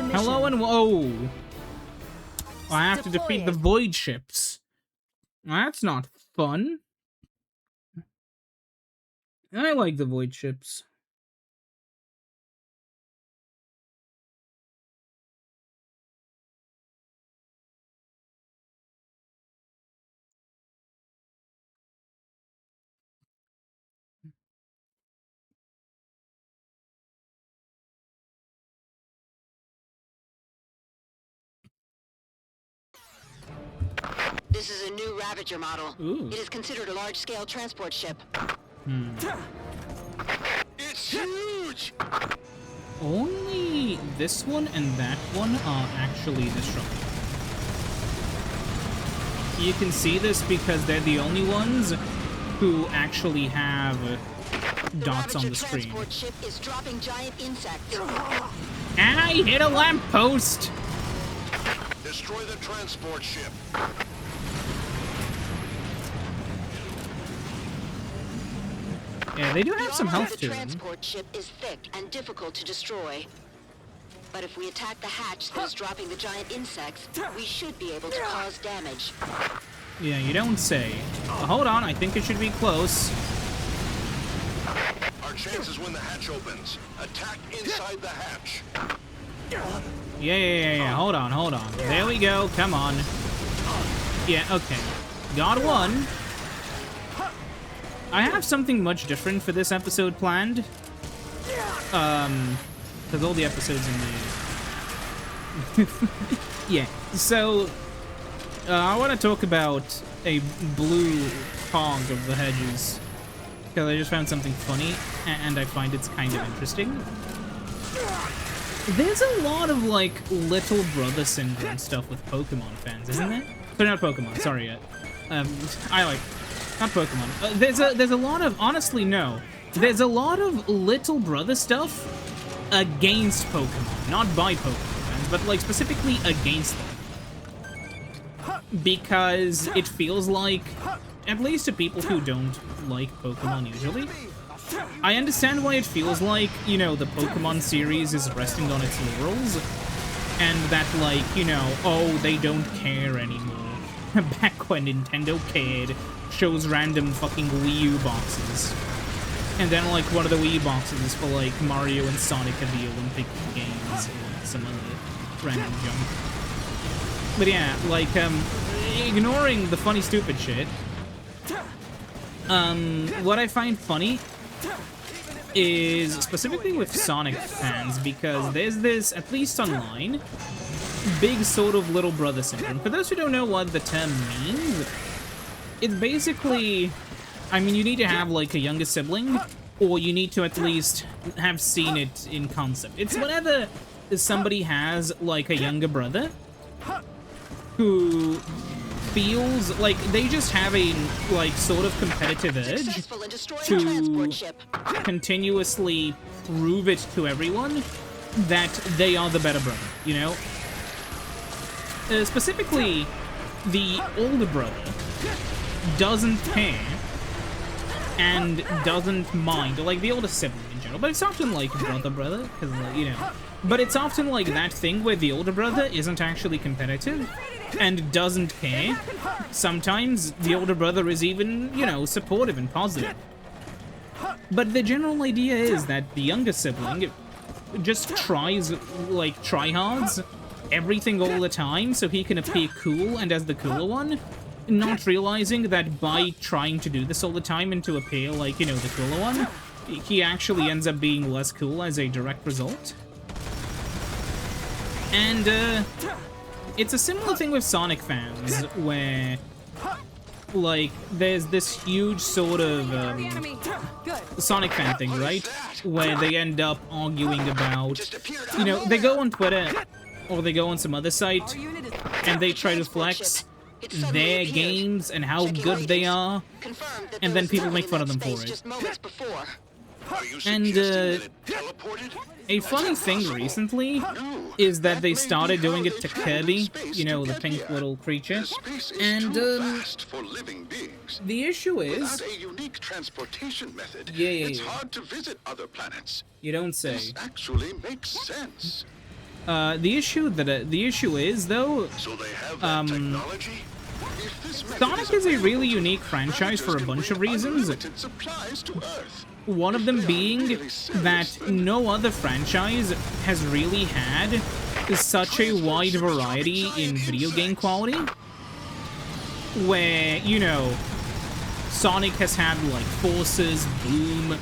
a mission. Hello and whoa! I have to defeat the void ships. That's not fun. I like the void ships. This is a new Ravager model. Ooh. It is considered a large-scale transport ship. It's huge! Only this one and that one are actually destructible. You can see this because they're the only ones who actually have dots on the screen. The transport ship is dropping giant insects. And I hit a lamppost! Destroy the transport ship. Yeah, they do have some health to The them. transport ship is thick and difficult to destroy. But if we attack the hatch that is dropping the giant insects, we should be able to cause damage. Yeah, you don't say. Hold on, I think it should be close. Our chances when the hatch opens. Attack inside the hatch. Yeah. Hold on. There we go. Come on. Yeah, okay. Got one. I have something much different for this episode planned. Because all the episodes in the... yeah, so... I want to talk about a blue hog of the hedges. Because I just found something funny, and I find it's kind of interesting. There's a lot of, like, little brother syndrome stuff with Pokemon fans, isn't there? But not Pokemon, sorry. Not Pokemon. There's a lot of... Honestly, no. There's a lot of little brother stuff against Pokemon. Not by Pokemon fans, but, like, specifically against them. Because it feels like, at least to people who don't like Pokemon usually, I understand why it feels like, you know, the Pokemon series is resting on its laurels, and that, like, you know, oh, they don't care anymore. Back when Nintendo cared, shows random fucking Wii U boxes. And then, like, one of the Wii boxes is for, like, Mario and Sonic at the Olympic Games, and some other random junk. But yeah, like, ignoring the funny, stupid shit, what I find funny is specifically with Sonic fans, because there's this, at least online, big sort of little brother syndrome. For those who don't know what the term means, it's basically, I mean, you need to have, like, a younger sibling, or you need to at least have seen it in concept. It's whenever somebody has, like, a younger brother who feels like they just have a, like, sort of competitive urge to continuously prove it to everyone that they are the better brother, you know? Specifically, the older brother doesn't care and doesn't mind, or, like, the older sibling in general, but it's often, like, brother, because, like, you know, but it's often, like, that thing where the older brother isn't actually competitive and doesn't care. Sometimes the older brother is even, you know, supportive and positive. But the general idea is that the younger sibling just tries, like, tryhards everything all the time so he can appear cool and as the cooler one, not realizing that by trying to do this all the time and to appear like, you know, the cooler one, he actually ends up being less cool as a direct result. And, it's a similar thing with Sonic fans, where, like, there's this huge sort of, Sonic fan thing, right? Where they end up arguing about, you know, they go on Twitter, or they go on some other site, and they try to flex their games and how good they are, and then people make fun of them for it. And, a funny thing recently is that they started doing it to Kirby, you know, the pink little creature, and, the issue is... Without a unique transportation method, yeah. it's hard to visit other planets. You don't say. This actually makes sense. The issue is though, So they have that technology? If this Sonic is a really unique franchise for a bunch of reasons. Supplies to Earth. One of them being that no other franchise has really had such a wide variety in video game quality. Where, you know, Sonic has had like Forces, Boom,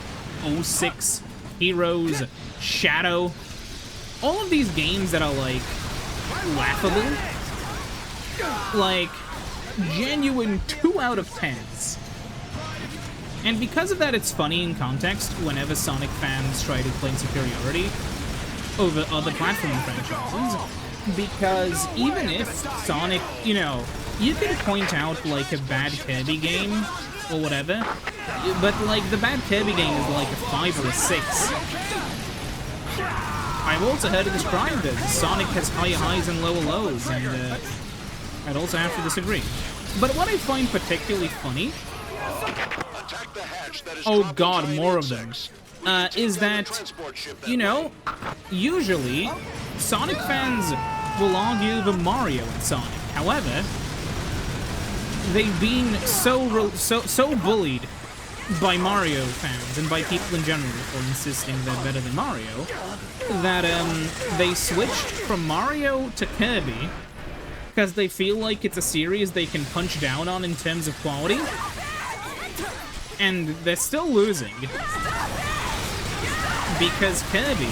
06, Heroes, Shadow. All of these games that are like laughable. Like genuine 2 out of 10s. And because of that, it's funny in context whenever Sonic fans try to claim superiority over other platform franchises. Because even if Sonic, you know, you can point out like a bad Kirby game or whatever, but like the bad Kirby game is like a 5 or a 6. I've also heard it described as Sonic has higher highs and lower lows, and I'd also have to disagree. But what I find particularly funny, oh god, more of them, is that, you know, usually Sonic fans will argue over Mario and Sonic. However, they've been so bullied by Mario fans and by people in general for insisting they're better than Mario that they switched from Mario to Kirby because they feel like it's a series they can punch down on in terms of quality, and they're still losing because Kirby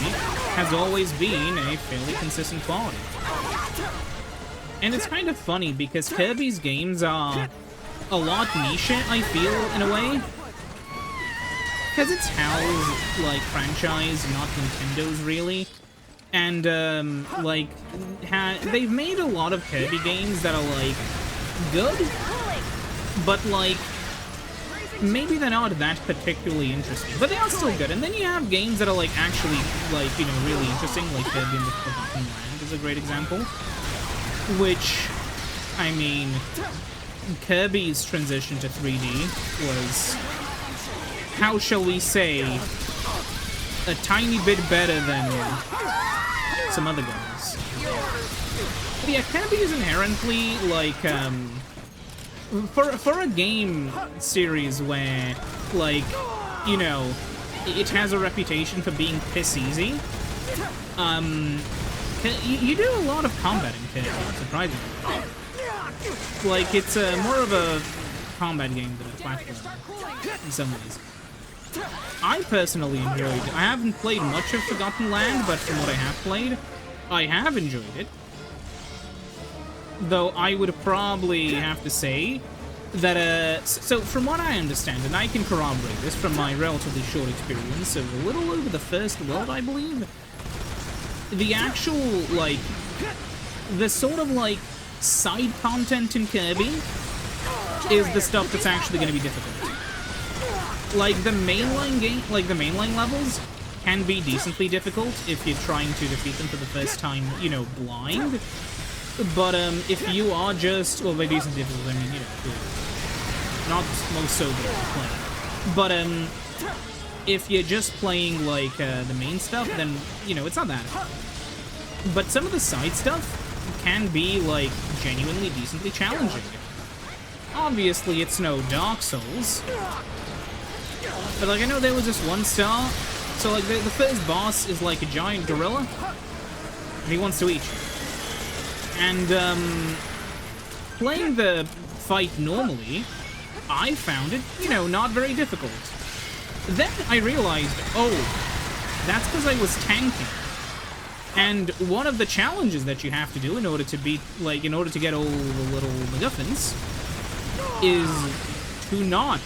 has always been a fairly consistent quality. And it's kind of funny because Kirby's games are a lot niche, I feel, in a way. Because it's Hal's, like, franchise, not Nintendo's, really. And, like, they've made a lot of Kirby games that are, like, good, but, like, maybe they're not that particularly interesting. But they are still good. And then you have games that are, like, actually, like, you know, really interesting, like Kirby and the Forgotten Land is a great example. Which, I mean, Kirby's transition to 3D was, how shall we say, a tiny bit better than some other games. But yeah, Kirby is inherently, like, for a game series where, like, you know, it has a reputation for being piss easy, you do a lot of combat in Kirby, surprisingly. Like, it's more of a combat game than a platform, in some ways. I personally enjoyed it. I haven't played much of Forgotten Land, but from what I have played, I have enjoyed it. Though I would probably have to say that, so from what I understand, and I can corroborate this from my relatively short experience of a little over the first world, I believe, the actual, like, the sort of, like, side content in Kirby is the stuff that's actually going to be difficult. Like, the mainline game, like, the mainline levels can be decently difficult if you're trying to defeat them for the first time, you know, blind. But, if you are just, well, by decently difficult, I mean, you know, not most sober playing. But, if you're just playing, like, the main stuff, then, you know, it's not that hard. But some of the side stuff can be, like, genuinely decently challenging. Obviously, it's no Dark Souls. But, like, I know there was this one star. So, like, the first boss is, like, a giant gorilla. And he wants to eat you. And, playing the fight normally, I found it, you know, not very difficult. Then I realized, oh, that's because I was tanking. And one of the challenges that you have to do in order to beat, like, in order to get all the little MacGuffins is to not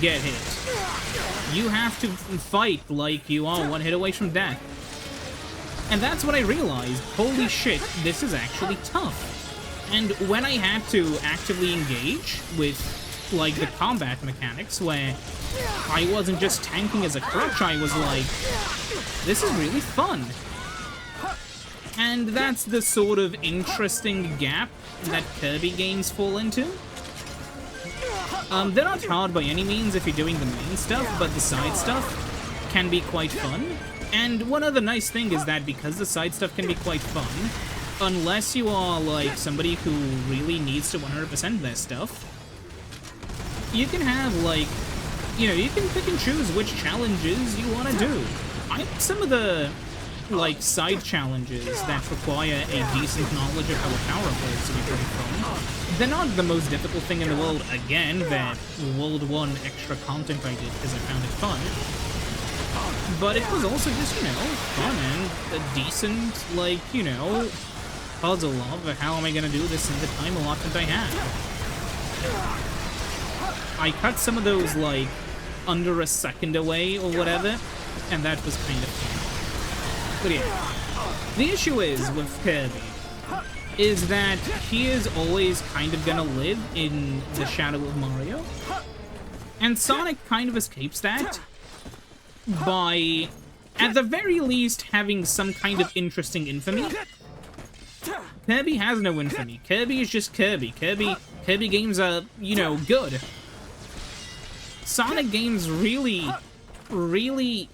get hit. You have to fight like you are one hit away from death. And that's when I realized, holy shit, this is actually tough. And when I had to actively engage with, like, the combat mechanics, where I wasn't just tanking as a crutch, I was like, this is really fun. And that's the sort of interesting gap that Kirby games fall into. They're not hard by any means if you're doing the main stuff, but the side stuff can be quite fun. And one other nice thing is that because the side stuff can be quite fun, unless you are, like, somebody who really needs to 100% their stuff, you can have, like, you know, you can pick and choose which challenges you want to do. I think some of the, like, side challenges that require a decent knowledge of how a power-up works to be pretty fun. They're not the most difficult thing in the world. Again, that World 1 extra content I did because I found it fun. But it was also just, you know, fun and a decent, like, you know, puzzle of how am I gonna do this in the time allotment I have. I cut some of those, like, under a second away or whatever, and that was kind of fun. But yeah, the issue is with Kirby is that he is always kind of gonna live in the shadow of Mario, and Sonic kind of escapes that by, at the very least, having some kind of interesting infamy. Kirby has no infamy. Kirby is just Kirby. Kirby games are, you know, good. Sonic games really, really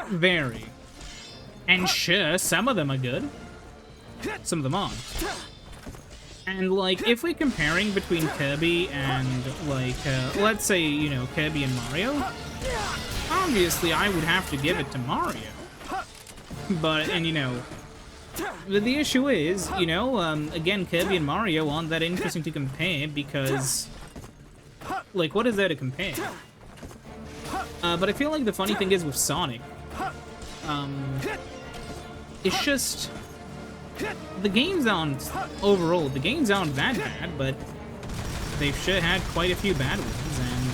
vary. And sure, some of them are good. Some of them aren't. And, like, if we're comparing between Kirby and, like, let's say, you know, Kirby and Mario, obviously I would have to give it to Mario. But, and, you know, the issue is, you know, again, Kirby and Mario aren't that interesting to compare because, like, what is there to compare? But I feel like the funny thing is with Sonic, it's just, the games aren't, overall, the games aren't that bad, but they've sure had quite a few bad ones, and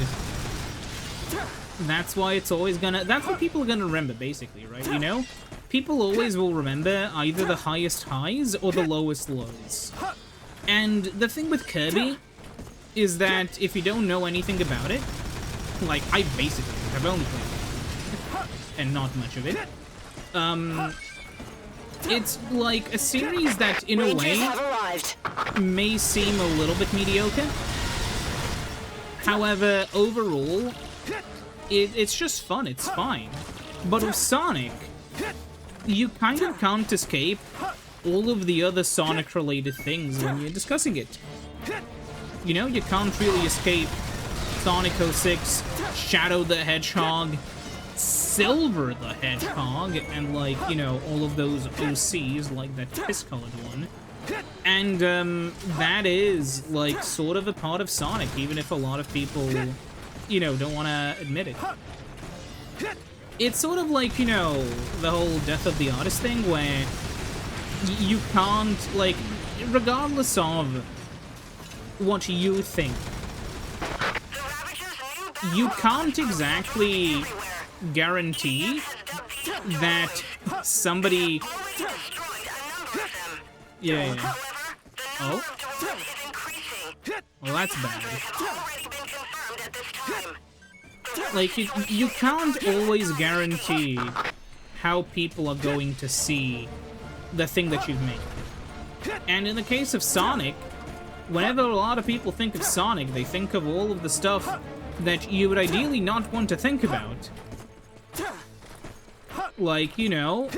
that's why it's always gonna, that's what people are gonna remember, basically, right, you know? People always will remember either the highest highs or the lowest lows. And the thing with Kirby is that if you don't know anything about it, like, I basically have only played it, and not much of it, it's like a series that, in a way, may seem a little bit mediocre. However, overall, it's just fun, it's fine. But with Sonic, you kind of can't escape all of the other Sonic-related things when you're discussing it. You know, you can't really escape Sonic 06, Shadow the Hedgehog, Silver the Hedgehog, and, like, you know, all of those OCs, like that piss-colored one. And, that is, like, sort of a part of Sonic, even if a lot of people, you know, don't want to admit it. It's sort of like, you know, the whole death of the artist thing, where you can't, like, regardless of what you think, you can't exactly guarantee that somebody... Yeah. Oh? Well, that's bad. Like, you can't always guarantee how people are going to see the thing that you've made. And in the case of Sonic, whenever a lot of people think of Sonic, they think of all of the stuff that you would ideally not want to think about. Like, you know,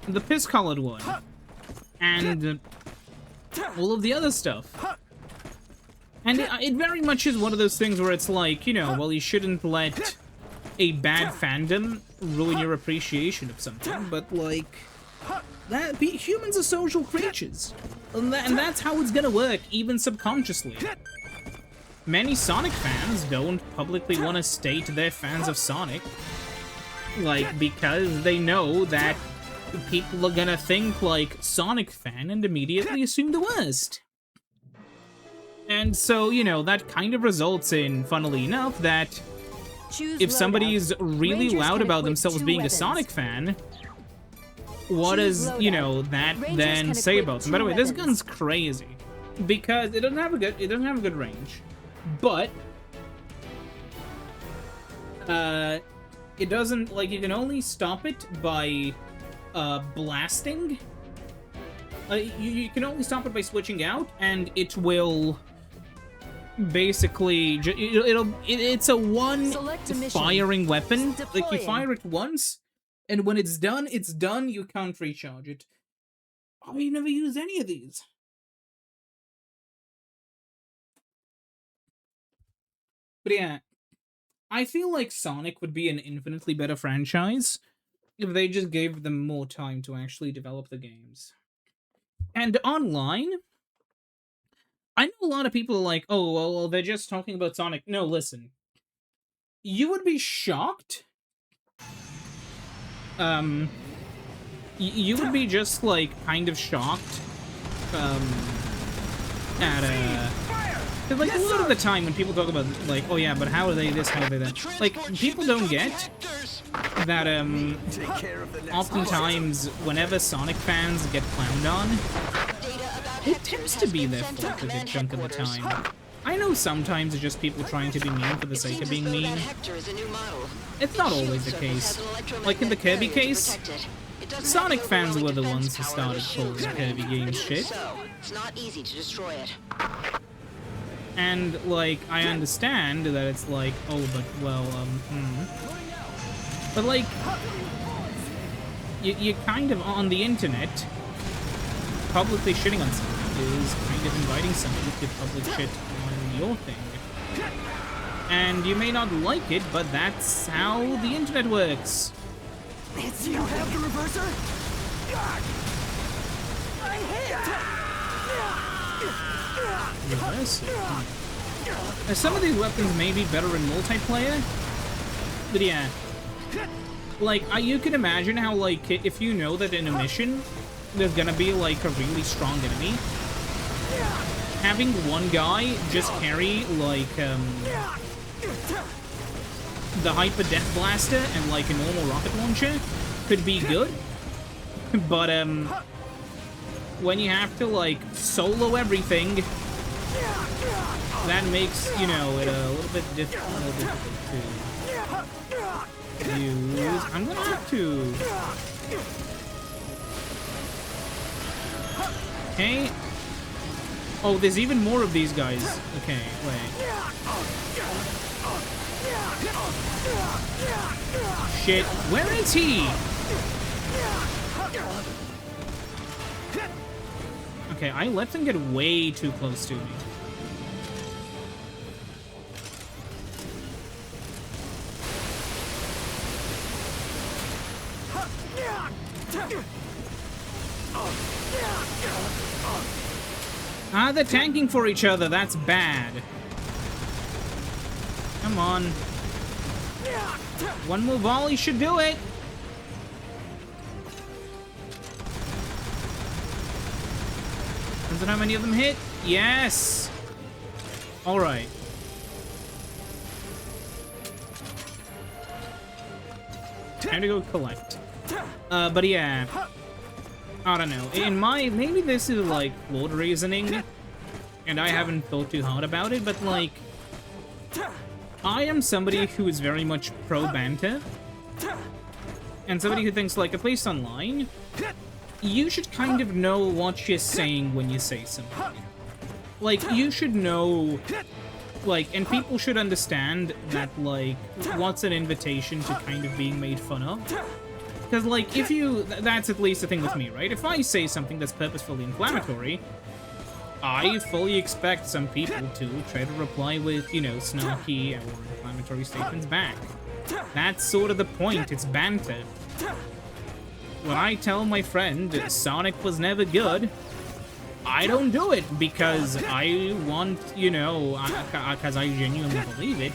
the piss-colored one. And all of the other stuff. And it very much is one of those things where it's like, you know, well, you shouldn't let a bad fandom ruin your appreciation of something, but, like, humans are social creatures. And that's how it's gonna work, even subconsciously. Many Sonic fans don't publicly want to state they're fans of Sonic, like, because they know that people are gonna think, like, Sonic fan and immediately assume the worst. And so, you know, that kind of results in, funnily enough, that if somebody's really loud about themselves being a Sonic fan, what does, you know, that then say about them? By the way, this gun's crazy because it doesn't have a good range, but it doesn't, like, you can only stop it by blasting. You can only stop it by switching out, and it will basically it's a one firing weapon. Like, you fire it once And when it's done, you can't recharge it. I never use any of these. But yeah, I feel like Sonic would be an infinitely better franchise if they just gave them more time to actually develop the games. And online, I know a lot of people are like, oh, well, they're just talking about Sonic. No, listen. You would be shocked. You would be just, like, kind of shocked, at, cause, like, a lot of the time when people talk about, like, oh yeah, but how are they this, how are they that? Like, people don't get that, oftentimes, whenever Sonic fans get clowned on, it tends to be their fault a good chunk of the time. I know sometimes it's just people trying to be mean for the sake of being mean. It's not always the case. Like in the Kirby case, Sonic fans were the ones who started calling Kirby games shit. It's not easy to destroy it. And, like, I understand that it's like, oh, but, well, But, like, you kind of, on the internet, publicly shitting on something is kind of inviting somebody to public shit on your thing. And you may not like it, but that's how the internet works. It's you have the reverser? I hit! Reverser? Some of these weapons may be better in multiplayer, but yeah. Like, you can imagine how, like, if you know that in a mission, there's gonna be, like, a really strong enemy, having one guy just carry, like, the Hyper Death Blaster and, like, a normal rocket launcher could be good, but, when you have to, like, solo everything, that makes, you know, it a little bit difficult to use. I'm gonna have to... Okay. Oh, there's even more of these guys. Okay, wait. Shit, where is he? Okay, I let them get way too close to me. Ah, they're tanking for each other. That's bad. Come on. One more volley should do it. Depends on how many of them hit. Yes. All right. Time to go collect. But yeah. I don't know. In my... Maybe this is, like, flawed reasoning, and I haven't thought too hard about it, but, like... I am somebody who is very much pro-banter, and somebody who thinks, like, at least online, you should kind of know what you're saying when you say something. Like, you should know... Like, and people should understand that, like, what's an invitation to kind of being made fun of. Because, like, if you... That's at least the thing with me, right? If I say something that's purposefully inflammatory, I fully expect some people to try to reply with, you know, snarky or inflammatory statements back. That's sort of the point. It's banter. When I tell my friend Sonic was never good, I don't do it because I want, you know, because I genuinely believe it.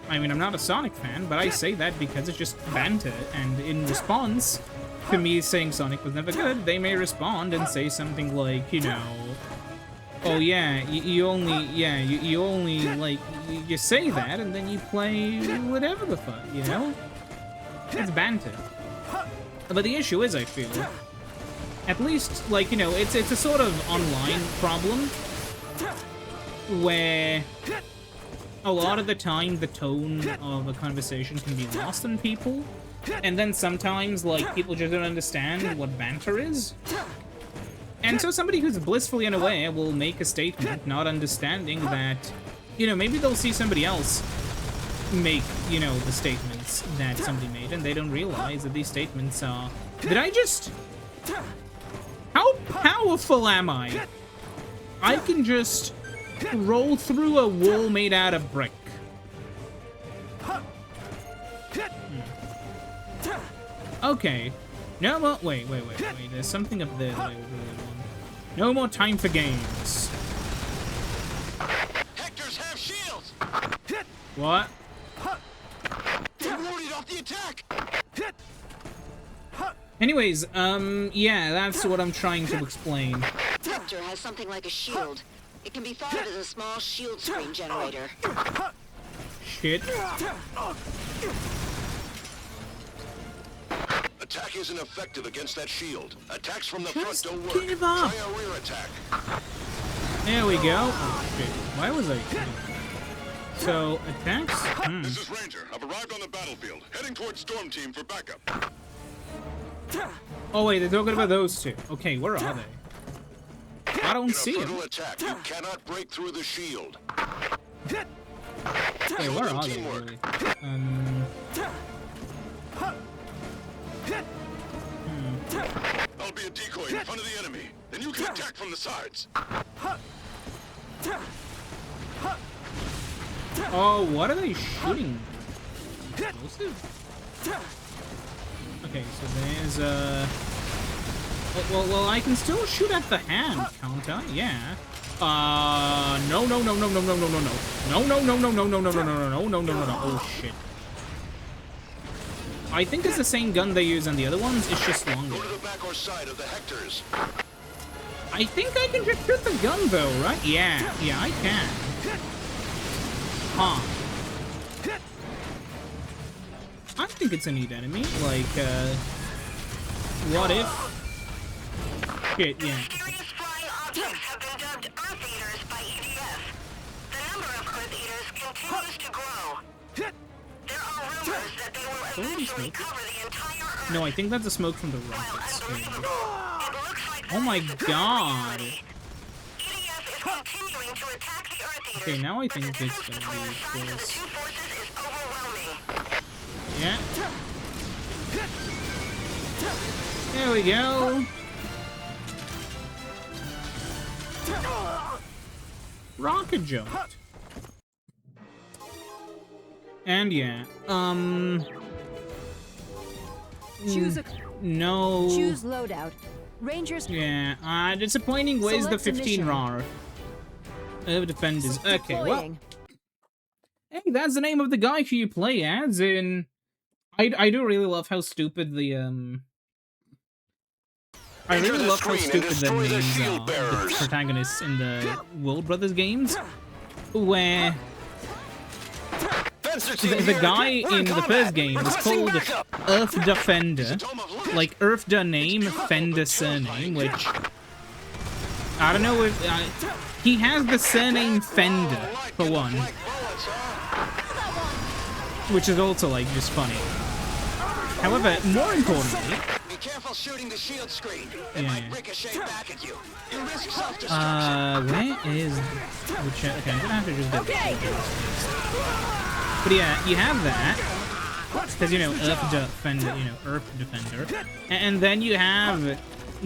I mean, I'm not a Sonic fan, but I say that because it's just banter, and in response to me saying Sonic was never good, they may respond and say something like, you know, oh yeah, you only, like, you say that, and then you play whatever the fuck, you know? It's banter. But the issue is, I feel, at least, like, you know, it's a sort of online problem, where... A lot of the time, the tone of a conversation can be lost on people, and then sometimes, like, people just don't understand what banter is. And so somebody who's blissfully unaware will make a statement, not understanding that, you know, maybe they'll see somebody else make, you know, the statement. statements that somebody made, and they don't realize that these statements are... Did I just... How powerful am I? I can just roll through a wall made out of brick. Okay. No more... Wait. There's something up there that I would really want. No more time for games. Hectors have shields! What? They warded off the attack! Anyways, yeah, that's what I'm trying to explain. Hector has something like a shield. It can be thought of as a small shield screen generator. Shit. Attack isn't effective against that shield. Attacks from the Just front don't work. give up. Try a rear attack. There we go. Oh, shit. Why was I... So, attacks? This is Ranger. I've arrived on the battlefield, heading towards Storm Team for backup. Oh, wait, they're talking about those two. Okay, where are they? I don't In a see them. frontal attack, you cannot break through the shield. Wait, where are they, really? I'll be a decoy in front of the enemy, then you can attack from the sides. Oh, what are they shooting? Explosive? Okay, so there's well, I can still shoot at the hand, can't I? Yeah. No. Oh shit. I think it's the same gun they use on the other ones. It's just longer. Go to the back or side of the Hectors. I think I can just shoot the gun though, right? Yeah, I can. Huh. I think it's a neat enemy. Like, what if? Shit, yeah. Mysterious flying objects have been dubbed Earth Eaters by EDF. The number of Earth Eaters continues to grow. There are rumors that they will eventually cover the entire Earth. No, I think that's the smoke from the rockets. It looks like Oh my this is the god. reality. EDF is continuing to attack the Earth Eaters. Okay, now I but think the it's difference gonna between be the size of the close. two forces is overwhelming. Yeah. There we go. Rocket jumped. And yeah, Choose a no. choose loadout. Rangers. Yeah, disappointing. Where's the Select a 15 mission. RAR? Defenders. Okay, well, Deploying. hey, that's the name of the guy who you play as. In, I do really love how stupid the I Enter really the love how screen and stupid the destroy the names shield are. bearers. The protagonists in the World Brothers games, where the guy in the first game is called Earth Defender, like Earth the name, Fender surname, which I don't know if he has the surname Fender for one, which is also like just funny. However, more importantly, Be careful shooting the shield screen. It Yeah. might ricochet back at you. You risk self-destruction. where is which? Okay, I'm gonna have to just get the But yeah, you have that. Because, you know, Earth Defender, Earth Defender. And then you have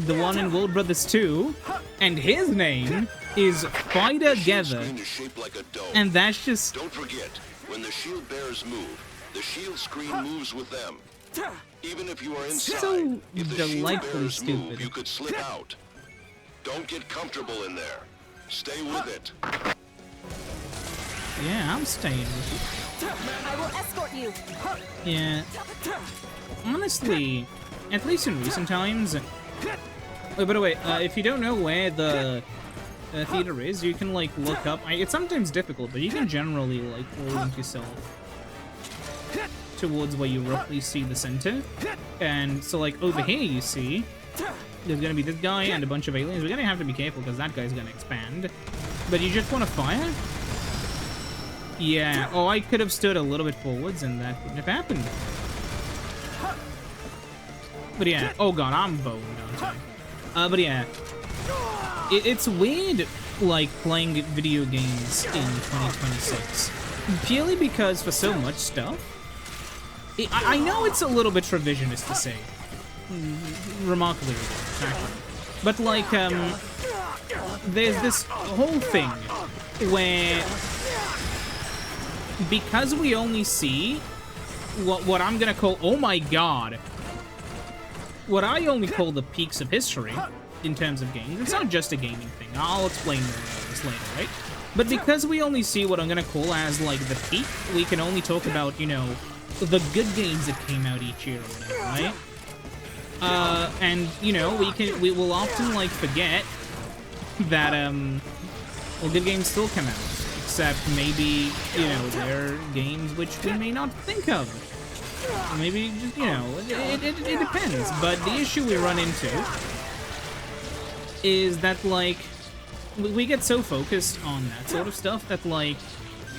the one in World Brothers 2, and his name is Fighter Shield Gather. screen is shaped like a dome. And that's just... Don't forget, when the shield bearers move, the shield screen moves with them. Even if you are inside, So if the shield delightfully bearers move, stupid. you could slip out. Don't get comfortable in there. Stay with it. Yeah, I'm staying with I will escort you. it. Yeah. Honestly, at least in recent times... Oh, by the way, if you don't know where the theater is, you can, like, look up... It's sometimes difficult, but you can generally, like, orient yourself towards where you roughly see the center. And so, like, over here you see there's gonna be this guy and a bunch of aliens. We're gonna have to be careful because that guy's gonna expand. But you just want to fire? Yeah. Oh, I could have stood a little bit forwards and that wouldn't have happened. But yeah. Oh god, I'm boned, aren't I? But yeah. It's weird, like, playing video games in 2026. Purely because for so much stuff, I know it's a little bit revisionist to say. Remarkably revisionist, actually. But, like, there's this whole thing where, because we only see what I'm gonna call, oh my god, what I only call the peaks of history in terms of games. It's not just a gaming thing. I'll explain more about this later, right? But because we only see what I'm gonna call as, like, the peak, we can only talk about, you know, the good games that came out each year or whatever, right? And, you know, we will often, like, forget that, well, good games still come out. Except maybe, you know, there are games which we may not think of. Maybe, just, you know, it depends. But the issue we run into is that, like, we get so focused on that sort of stuff that, like,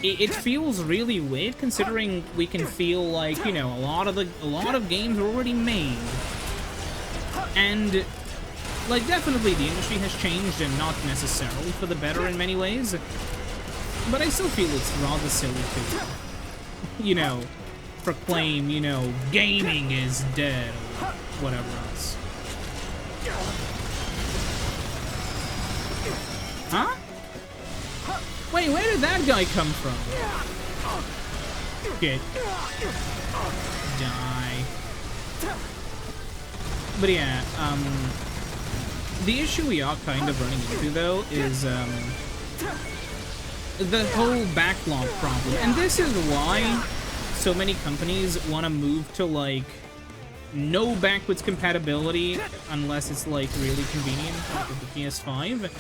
it feels really weird considering we can feel like, you know, a lot of games are already made. And, like, definitely the industry has changed, and not necessarily for the better in many ways. But I still feel it's rather silly to, you know, proclaim, you know, gaming is dead, or whatever else. Huh? Wait, where did that guy come from? Get. Die. But yeah, the issue we are kind of running into, though, is, the whole backlog problem. And this is why so many companies want to move to, like, no backwards compatibility unless it's, like, really convenient, like with the PS5.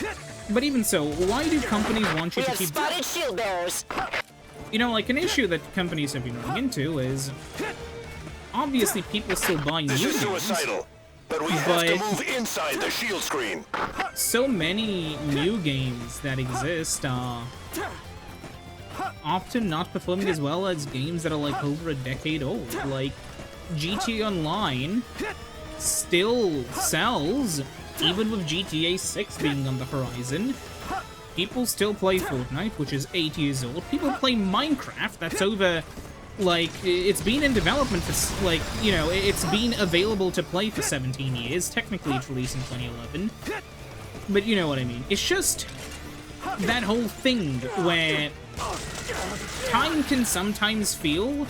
But even so, why do companies want you to keep... spotted shield bearers. You know, like, an issue that companies have been running into is... Obviously, people still buy new This is games, suicidal, but we have to move inside the shield screen. so many new games that exist are often not performing as well as games that are, like, over a decade old. Like, GTA Online still sells, even with GTA 6 being on the horizon. People still play Fortnite, which is 8 years old. People play Minecraft, that's over, like, it's been in development for, like, you know, it's been available to play for 17 years. Technically, it's released in 2011. But you know what I mean. It's just that whole thing where time can sometimes feel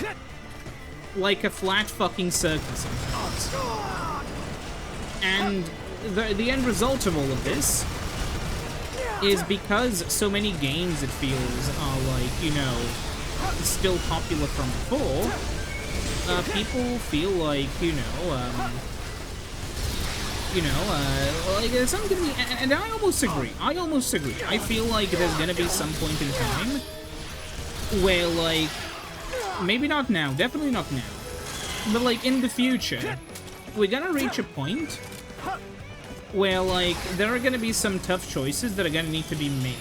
like a flat fucking circle sometimes. And the end result of all of this is because so many games, it feels, are, like, you know, still popular from before, people feel like, like, there's something gonna be, and I almost agree. I feel like there's gonna be some point in time where, like, maybe not now, definitely not now, but, like, in the future, we're gonna reach a point where, like, there are gonna be some tough choices that are gonna need to be made.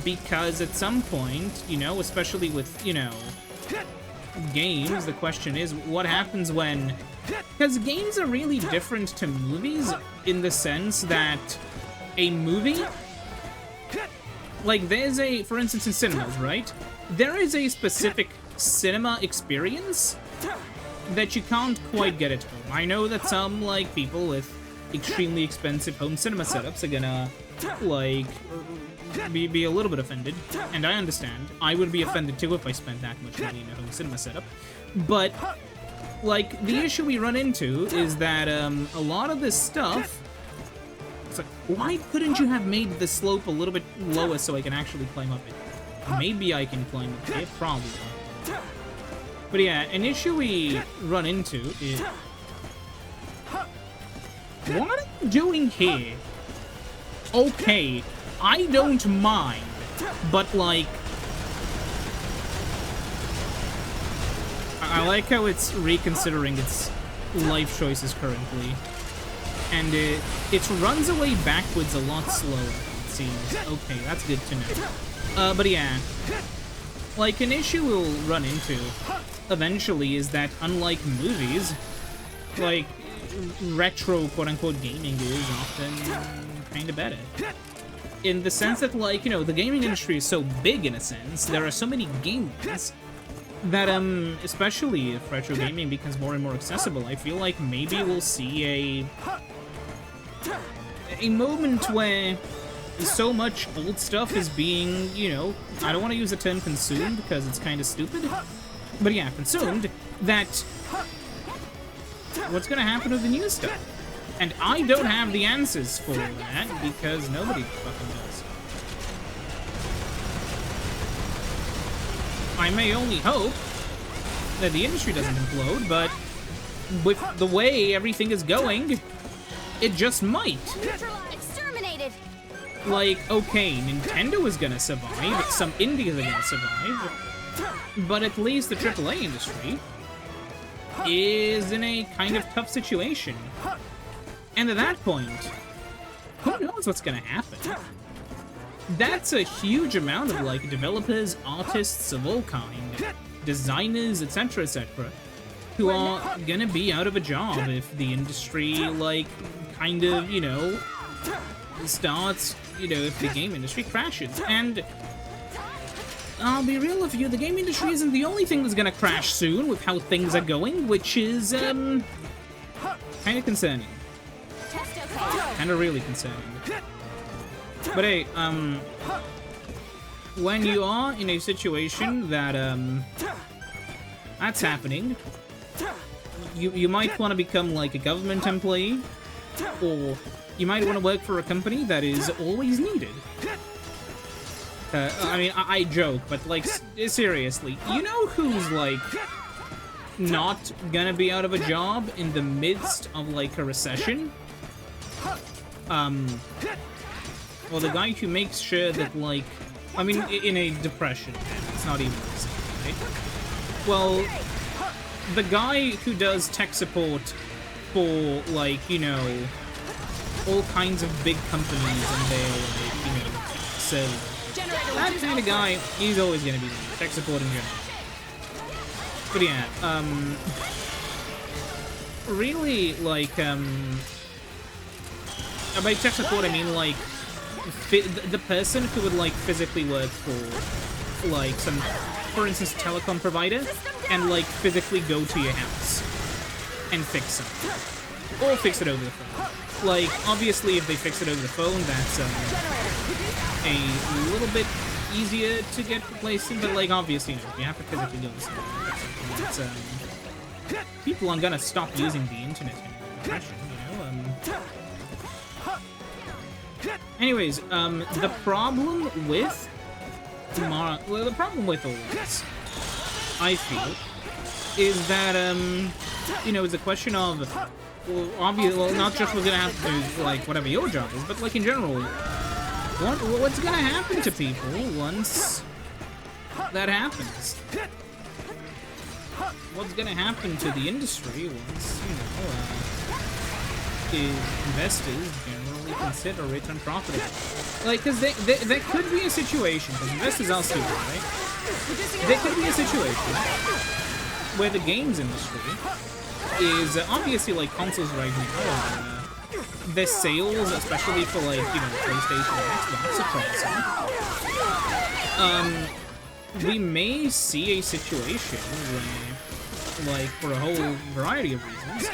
Because at some point, you know, especially with, you know, games, the question is, what happens when... Because games are really different to movies in the sense that a movie... Like, there's a... For instance, in cinemas, right? There is a specific cinema experience that you can't quite get at home. I know that some, like, people with extremely expensive home cinema setups are gonna, like... Be a little bit offended, and I understand. I would be offended too if I spent that much money in a home cinema setup. But, like, the issue we run into is that a lot of this stuff, it's like, why couldn't you have made the slope a little bit lower so I can actually climb up it? Maybe I can climb up it, probably. But yeah, an issue we run into is... What are you doing here? Okay, I don't mind, but, like, I like how it's reconsidering its life choices currently, and it runs away backwards a lot slower, it seems. Okay, that's good to know. But yeah, like, an issue we'll run into eventually is that, unlike movies, like, retro quote-unquote gaming is often kinda better. In the sense that, like, you know, the gaming industry is so big in a sense, there are so many games that, especially if retro gaming becomes more and more accessible, I feel like maybe we'll see a moment where so much old stuff is being, you know, I don't want to use the term consumed because it's kind of stupid, but yeah, consumed, that what's gonna happen with the new stuff? And I don't have the answers for that because nobody fucking does. I may only hope that the industry doesn't implode, but with the way everything is going, it just might. Exterminated. Like, okay, Nintendo is gonna survive, some indies are gonna survive, but at least the AAA industry is in a kind of tough situation. And at that point, who knows what's gonna happen? That's a huge amount of, like, developers, artists of all kind, designers, etc., etc., who are gonna be out of a job if the industry, like, kind of, you know, starts, you know, if the game industry crashes. And I'll be real with you, the game industry isn't the only thing that's gonna crash soon with how things are going, which is, kind of concerning. Kind of really concerning. But hey, when you are in a situation that, that's happening, you might want to become, like, a government employee, or you might want to work for a company that is always needed. I mean, I joke, but, like, seriously, you know who's, like, not gonna be out of a job in the midst of, like, a recession? Well, the guy who makes sure that, like, I mean, in a depression, it's not even the same, right? Well, the guy who does tech support for, like, you know, all kinds of big companies and their, like, you know, servers. That kind of guy, he's always gonna be there, tech support in general. But yeah, really, like, by tech support, I mean, like, the person who would, like, physically work for, like, some, for instance, telecom provider, and, like, physically go to your house and fix something. Or fix it over the phone. Like, obviously, if they fix it over the phone, that's, a little bit easier to get replaced, but, like, obviously, you know, you have to physically go to something. That's, people aren't gonna stop using the internet in depression, you know, Anyways, the problem with the problem with all this, I feel, is that, you know, it's a question of, well, obviously, well, not just what's gonna happen to, like, whatever your job is, but, like, in general, what's gonna happen to people once that happens? What's gonna happen to the industry once, you know, investors generally consider it unprofitable? Like, because there could be a situation, because investors are stupid, right? There could be a situation where the games industry is obviously, like, consoles right now, their sales, especially for, like, you know, PlayStation and Xbox, are crossing. We may see a situation where, like, for a whole variety of reasons,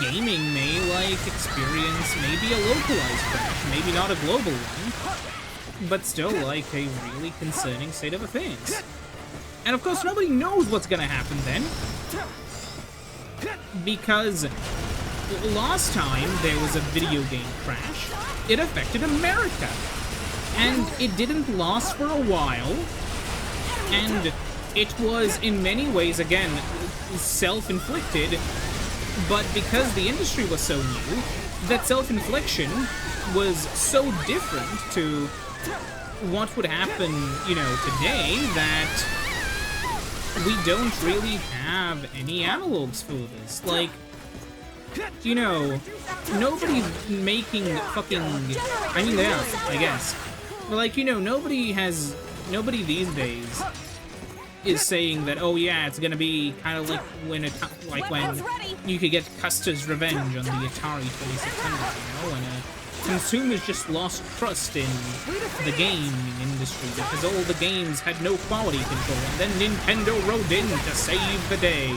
gaming may, like, experience maybe a localized crash, maybe not a global one, but still, like, a really concerning state of affairs. And of course, nobody knows what's gonna happen then, because last time there was a video game crash, it affected America, and it didn't last for a while, and it was in many ways, again, self-inflicted, but because the industry was so new, that self-infliction was so different to what would happen, you know, today, that we don't really have any analogs for this. Like, you know, nobody's making fucking, I mean, they are, I guess, but, like, you know, nobody these days is saying that, oh yeah, it's gonna be kind of like when you could get Custer's Revenge on the Atari 2600, you know, and consumers just lost trust in the gaming industry because all the games had no quality control, and then Nintendo rode in to save the day.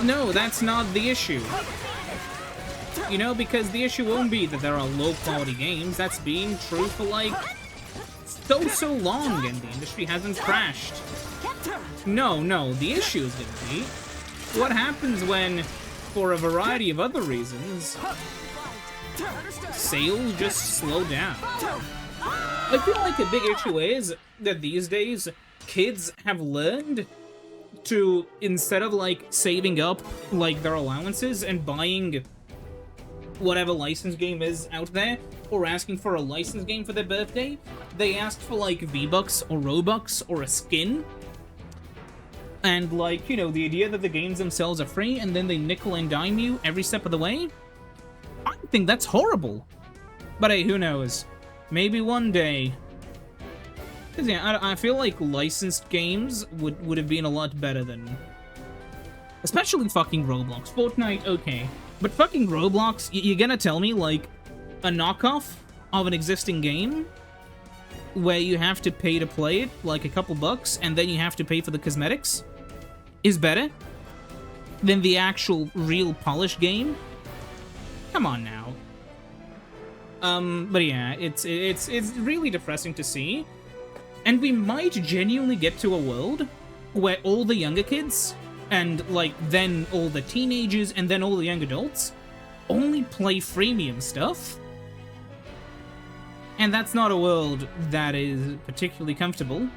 No, that's not the issue. You know, because the issue won't be that there are low-quality games. That's been true for, like, so long, and the industry hasn't crashed. No, the issue is gonna be what happens when, for a variety of other reasons, sales just slow down. I feel like a big issue is that these days, kids have learned to, instead of, like, saving up, like, their allowances and buying whatever licensed game is out there, or asking for a licensed game for their birthday, they ask for, like, V-Bucks or Robux or a skin. And, like, you know, the idea that the games themselves are free and then they nickel and dime you every step of the way? I think that's horrible. But hey, who knows? Maybe one day. Because, yeah, I feel like licensed games would have been a lot better than... Especially fucking Roblox. Fortnite, okay. But fucking Roblox, you're gonna tell me, like, a knockoff of an existing game where you have to pay to play it, like a couple bucks, and then you have to pay for the cosmetics, is better than the actual real polished game? Come on now. But yeah, it's really depressing to see, and we might genuinely get to a world where all the younger kids, and, like, then all the teenagers, and then all the young adults, only play freemium stuff. And that's not a world that is particularly comfortable.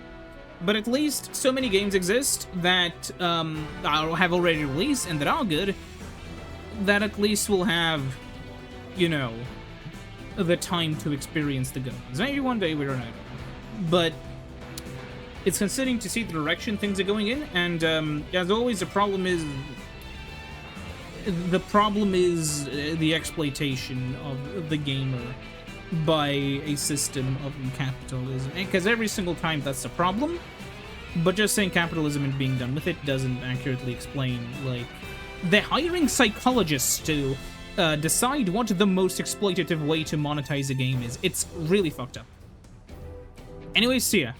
But at least so many games exist that have already released and that are good, that at least will have, you know, the time to experience the good ones. Maybe one day, we don't know. But it's concerning to see the direction things are going in, and as always, the problem is the exploitation of the gamer by a system of capitalism. Because every single time that's a problem, but just saying capitalism and being done with it doesn't accurately explain, like, they're hiring psychologists to decide what the most exploitative way to monetize a game is. It's really fucked up. Anyways, see ya.